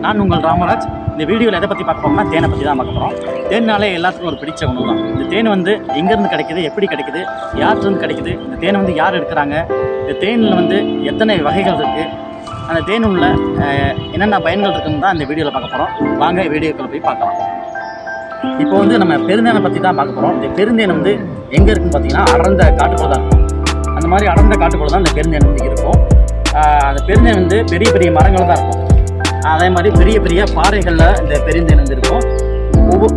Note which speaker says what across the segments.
Speaker 1: நான் உங்கள் ராமராஜ். இந்த வீடியோவில் எதை பற்றி பார்க்க போகிறோம்னா தேனை பற்றி தான் பார்க்க போகிறோம். தேன்னாலே எல்லாத்துக்கும் ஒரு பிடிச்ச உணவு தான். இந்த தேன் வந்து எங்கேருந்து கிடைக்குது, எப்படி கிடைக்குது, யார்கிட்டருந்து கிடைக்குது, இந்த தேனை வந்து யார் எடுக்கிறாங்க, இந்த தேனில் வந்து எத்தனை வகைகள் இருக்குது, அந்த தேன் உள்ள என்னென்ன பயன்கள் இருக்குன்னு தான் இந்த வீடியோவில் பார்க்க போகிறோம். வாங்க வீடியோக்களை போய் பார்க்கலாம். இப்போ வந்து நம்ம பெருந்தேனை பற்றி தான் பார்க்க போகிறோம். இந்த பெருந்தேன் வந்து எங்கே இருக்குன்னு பார்த்தீங்கன்னா அடர்ந்த காட்டுக்குள்ள தான் இருக்கும். அந்த மாதிரி அடர்ந்த காட்டுக்குள்ள தான் இந்த பெருந்தேன் வந்து இருக்கும். அந்த பெருந்தேன் வந்து பெரிய பெரிய மரங்கள் தான் இருக்கும். அதே மாதிரி பெரிய பெரிய பாறைகளில் இந்த பெருந்தேன் வந்து இருக்கும்.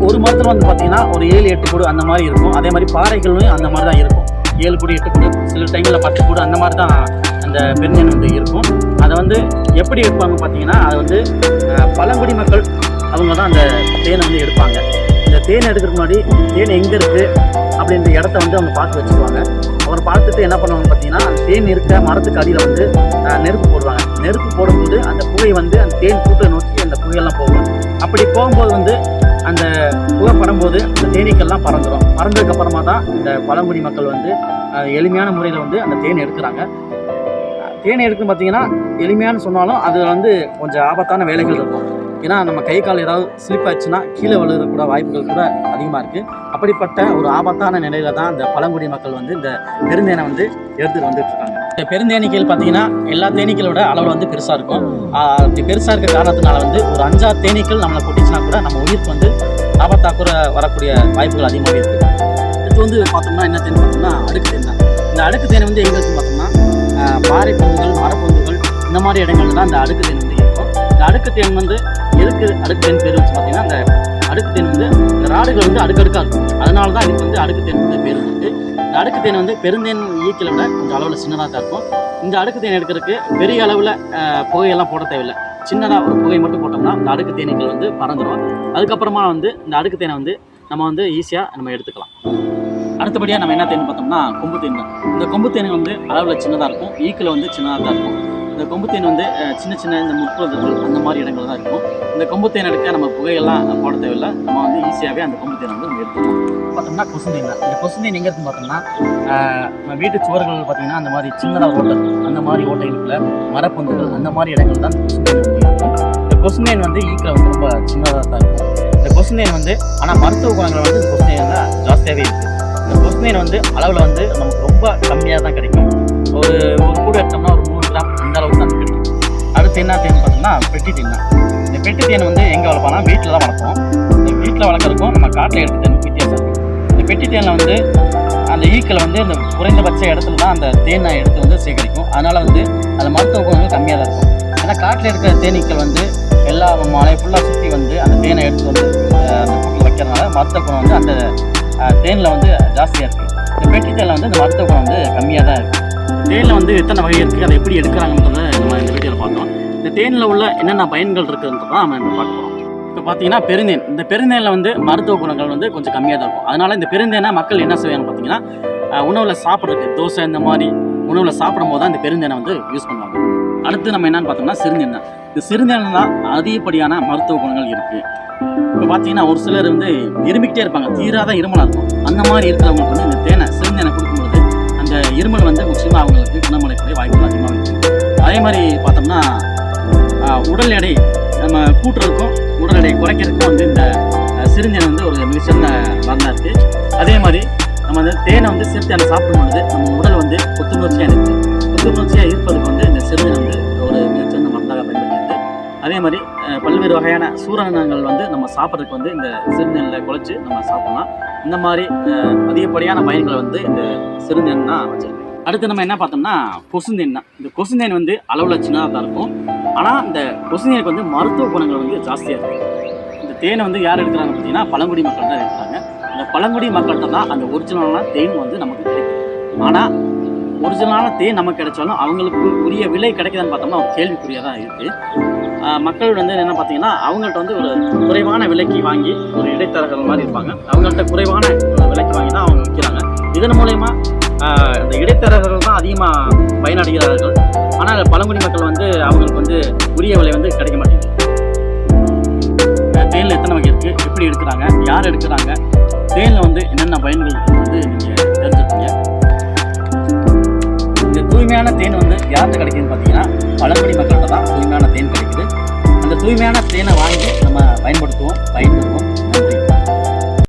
Speaker 1: ஒரு மரத்தில் வந்து பார்த்தீங்கன்னா ஒரு 7-8 கூடு அந்த மாதிரி இருக்கும். அதே மாதிரி பாறைகளும் அந்த மாதிரி தான் இருக்கும். 7 கூடு 8 கூடு, சில டைமில் 10 கூடு அந்த மாதிரி தான் அந்த பெருந்தேன் வந்து இருக்கும். அதை வந்து எப்படி எடுப்பாங்க பார்த்தீங்கன்னா, அதை வந்து பழங்குடி மக்கள் அவங்க தான் அந்த தேனை வந்து எடுப்பாங்க. இந்த தேனை எடுக்கிறதுக்கு முன்னாடி தேன் எங்கே இருக்குது அப்படின்ற இடத்த வந்து அவங்க பார்த்து வச்சுக்குவாங்க. அப்புறம் பார்த்துட்டு என்ன பண்ணுவாங்க பார்த்தீங்கன்னா, அந்த தேன் இருக்க மரத்துக்கு அடியில் வந்து நெருப்பு போடுவாங்க. நெருப்பு போடும்போது அந்த புகை வந்து அந்த தேன் கூட்டை நோக்கி அந்த புகையெல்லாம் போகும். அப்படி போகும்போது வந்து அந்த புகை படும்போது அந்த தேனீக்கெல்லாம் பறந்துடும். பறந்ததுக்கப்புறமா தான் இந்த பழங்குடி மக்கள் வந்து எளிமையான முறையில் வந்து அந்த தேனை எடுக்கிறாங்க. தேனை எடுக்கும் பார்த்தீங்கன்னா எளிமையானு சொன்னாலும் அதில் வந்து கொஞ்சம் ஆபத்தான வேலைகள் இருக்கும். ஏன்னா நம்ம கை கால் ஏதாவது ஸ்லிப் ஆச்சுன்னா கீழே விழுறக்கூட வாய்ப்புகள் கூட அதிகமாக இருக்குது. அப்படிப்பட்ட ஒரு ஆபத்தான நிலையில தான் இந்த பழங்குடி மக்கள் வந்து இந்த பெருந்தேனை வந்து எடுத்துகிட்டு வந்துட்டு இருக்காங்க. இந்த பெருந்தேனீக்கள் பார்த்தீங்கன்னா எல்லா தேனீக்களோட அளவில் வந்து பெருசாக இருக்கும். அப்படி பெருசாக இருக்க காரணத்தினால வந்து ஒரு 5-6 தேனீக்கள் நம்மளை கொட்டிச்சுன்னா கூட நம்ம உயிருக்கு வந்து ஆபத்தாக்குற வரக்கூடிய வாய்ப்புகள் அதிகமாகவே இருக்குது. இது வந்து பார்த்தோம்னா என்ன தேன் பார்த்தோம்னா அடுக்கு தேன் தான். இந்த அடுக்கு தேனை வந்து எங்கே இருக்குன்னு பார்த்தோம்னா பாறை பங்குகள், மரப்பங்குகள் இந்த மாதிரி இடங்கள்ல தான் இந்த அடுக்கு தேன் வந்து இருக்கும். இந்த அடுக்கு தேன் வந்து எதுக்கு அடுக்கு தேன் பேர் வச்சு பார்த்தீங்கன்னா, அந்த அடுக்கு தேன் வந்து இந்த ராடுகள் வந்து அடுக்கடுக்காக இருக்கும். அதனால தான் இதுக்கு வந்து அடுக்கு தேன் வந்து பேர் இருக்குது. இந்த அடுக்கு தேன் வந்து பெருந்தேன் ஈக்களை விட கொஞ்சம் அளவில் சின்னதாக தான் இருக்கும். இந்த அடுக்கு தேன் எடுக்கிறதுக்கு பெரிய அளவில் புகையெல்லாம் போட தேவையில்லை. சின்னதாக ஒரு புகை மட்டும் போட்டோம்னா இந்த அடுக்கு தேனீக்கள் வந்து பறந்துடும். அதுக்கப்புறமா வந்து இந்த அடுக்கு தேனை வந்து நம்ம வந்து ஈஸியாக நம்ம எடுத்துக்கலாம். அடுத்தபடியாக நம்ம என்ன தேன் பார்த்தோம்னா கொம்பு தேன் தான். இந்த கொம்பு தேன் வந்து அளவில் சின்னதாக இருக்கும். ஈக்கில் வந்து சின்னதாக தான் இருக்கும். இந்த கொம்பு தேன் வந்து சின்ன சின்ன இந்த முட்புறங்கள் அந்த மாதிரி இடங்கள் தான் இருக்கும். இந்த கொம்பு தேன் எடுக்க நம்ம புகையெல்லாம் போட தேவையில்லை. நம்ம வந்து ஈஸியாகவே அந்த கொம்பு தேனை வந்து நம்ம எடுத்துக்கலாம். பார்த்தோம்னா கொசுந்தேன் தான். இந்த கொசுந்தேன் எங்கே இருக்குன்னு பார்த்தோம்னா நம்ம வீட்டு சுவர்கள் பார்த்தீங்கன்னா அந்த மாதிரி சின்னதாக ஓட்டை, அந்த மாதிரி ஓட்டைகளுக்குள்ள மரப்பந்துகள் அந்த மாதிரி இடங்கள் தான் கொசுந்தேன் வந்து இருக்கும். இந்த கொசுந்தேன் வந்து ஈக்கில் வந்து ரொம்ப சின்னதாக தான் இருக்கும். இந்த கொசுந்தேன் வந்து ஆனால் மருத்துவ குணங்கள் வந்து இந்த கொசுந்தேன் தான் ஜாஸ்தியாகவே இருக்குது. இந்த கொசுந்தேன் வந்து அளவில் வந்து நமக்கு ரொம்ப கம்மியாக தான் கிடைக்கும். ஒரு கூடு எடுத்தோம்னா ஒரு 3 கிராம் அந்த அளவுக்கு தான் கிடைக்கும். அடுத்து என்ன தேன் பார்த்தோம்னா பெட்டி தேன் தான். இந்த பெட்டி தேன் வந்து எங்கே வளர்ப்பானா வீட்டில் தான் வளர்ப்போம். இந்த வீட்டில் வளர்க்குறதுக்கும் நம்ம காட்டில் எடுத்த தேனுக்கும் வித்தியாசம் இருக்குது. இந்த பெட்டி தேனில் வந்து அந்த ஈக்களை வந்து இந்த குறைந்தபட்ச இடத்துல தான் அந்த தேனை எடுத்து வந்து சேகரிக்கும். அதனால் வந்து அந்த மருத்துவ குணங்கள் கம்மியாக தான் இருக்கும். ஏன்னா காட்டில் இருக்கிற தேனீக்கள் வந்து எல்லா மலை ஃபுல்லாக சுற்றி வந்து அந்த தேனை எடுத்து வந்து அந்த கூட்டில் வைக்கிறதுனால மருத்துவ குணம் வந்து அந்த தேனில் வந்து ஜாஸ்தியாக இருக்குது. இந்த பெட்டி தேனில் வந்து இந்த மருத்துவ குணம் வந்து கம்மியாக தான் இருக்குது. தேனில் வந்து எத்தனை வகை இருக்குது, அதை எப்படி எடுக்கிறாங்கன்றதை நம்ம இந்த வீடியோவில் பார்த்தோம். இந்த தேனில் உள்ள என்னென்ன பயன்கள் இருக்குதுன்றதான் நம்ம இந்த பார்க்க போகிறோம். இப்போ பார்த்தீங்கன்னா பெருந்தேன். இந்த பெருந்தேனில் வந்து மருத்துவ குணங்கள் வந்து கொஞ்சம் கம்மியாக தான் இருக்கும். அதனால் இந்த பெருந்தேனை மக்கள் என்ன செய்வாங்க பார்த்தீங்கன்னா, உணவில் சாப்பிட்றதுக்கு தோசை இந்த மாதிரி உணவில் சாப்பிடும் போது தான் இந்த பெருந்தேனை வந்து யூஸ் பண்ணுவாங்க. அடுத்து நம்ம என்னென்னு பார்த்தோம்னா சிறுந்தேன் தான். இந்த சிறுந்தேனில் தான் அதிகப்படியான மருத்துவ குணங்கள் இருக்குது. இப்போ பார்த்தீங்கன்னா ஒரு சிலர் வந்து இருமிக்கிட்டே இருப்பாங்க, தீராத இருமலாக இருக்கும். அந்த மாதிரி இருக்கிறவங்களுக்கு வந்து இந்த சிறுந்தேனை கொடுக்கும்போது அந்த இருமல் வந்து முக்கியமாக அவங்களுக்கு குணமடையக்கூடிய வாய்ப்புகள் அதிகமாக இருக்குது. அதே மாதிரி பார்த்தோம்னா உடல் எடை நம்ம கூட்டுறதுக்கும் உடல் எடை குறைக்கிறதுக்கும் வந்து இந்த சிறுந்தேன் வந்து ஒரு மிகச்சிறந்த மருந்தாக இருக்குது. அதே மாதிரி நம்ம அந்த தேனை வந்து சிறுத்தேனை சாப்பிடும் பொழுது நம்ம உடல் வந்து புத்துணர்ச்சியாக இருக்குது. புத்துணர்ச்சியாக இருப்பதுக்கு வந்து இந்த சிறுந்தேன் வந்து ஒரு மிகச்சிறந்த மருந்தாக பயன்படுகிறது. அதே மாதிரி பல்வேறு வகையான சூரணங்கள் வந்து நம்ம சாப்பிட்றதுக்கு வந்து இந்த சிறுந்தேனில் குழைச்சி நம்ம சாப்பிடலாம். இந்த மாதிரி அதிகப்படியான பயன்களை வந்து இந்த சிறுந்தேன் தான் வச்சுருக்கு. அடுத்து நம்ம என்ன பார்த்தோம்னா கொசுந்தேன் தான். இந்த கொசுந்தேன் வந்து அளவில் சின்னதாக தான் இருக்கும். ஆனால் இந்த கொசுந்தேனுக்கு வந்து மருத்துவ குணங்கள் வந்து ஜாஸ்தியாக இருக்குது. இந்த தேனை வந்து யார் எடுக்கிறாங்க பார்த்தீங்கன்னா பழங்குடி மக்கள் தான் எடுக்கிறாங்க. இந்த பழங்குடி மக்கள்கிட்ட தான் அந்த ஒரிஜினலான தேன் வந்து நமக்கு கிடைக்கும். ஆனால் ஒரிஜினலான தேன் நமக்கு கிடைச்சாலும் அவங்களுக்கு உரிய விலை கிடைக்குதான்னு பார்த்தோம்னா ஒரு கேள்விக்குறியாக தான் இருக்குது. மக்கள் வந்து என்ன பார்த்தீங்கன்னா அவங்கள்ட்ட வந்து ஒரு குறைவான விலைக்கு வாங்கி ஒரு இடைத்தரகர்கள் மாதிரி இருப்பாங்க. அவங்கள்ட்ட குறைவான விலைக்கு வாங்கி தான் அவங்க விற்கிறாங்க. இதன் மூலயமா இந்த இடைத்தரகர்கள் தான் அதிகமாக பயனடைகிறார்கள். ஆனால் பழங்குடி மக்கள் வந்து அவங்களுக்கு வந்து உரிய விலை வந்து கிடைக்க மாட்டேங்குது. தேனில் எத்தனை வகை இருக்குது, எப்படி எடுக்கிறாங்க, யார் எடுக்கிறாங்க, தேனில் வந்து என்னென்ன பயன்கள் வந்து நீங்கள் தெரிஞ்சுக்கீங்க. இந்த தூய்மையான தேன் வந்து யார்கிட்ட கிடைக்குதுன்னு பார்த்தீங்கன்னா பழங்குடி மக்கள்கிட்ட தான் தூய்மையான தேன் கிடைக்குது. அந்த தூய்மையான தேனை வாங்கி நம்ம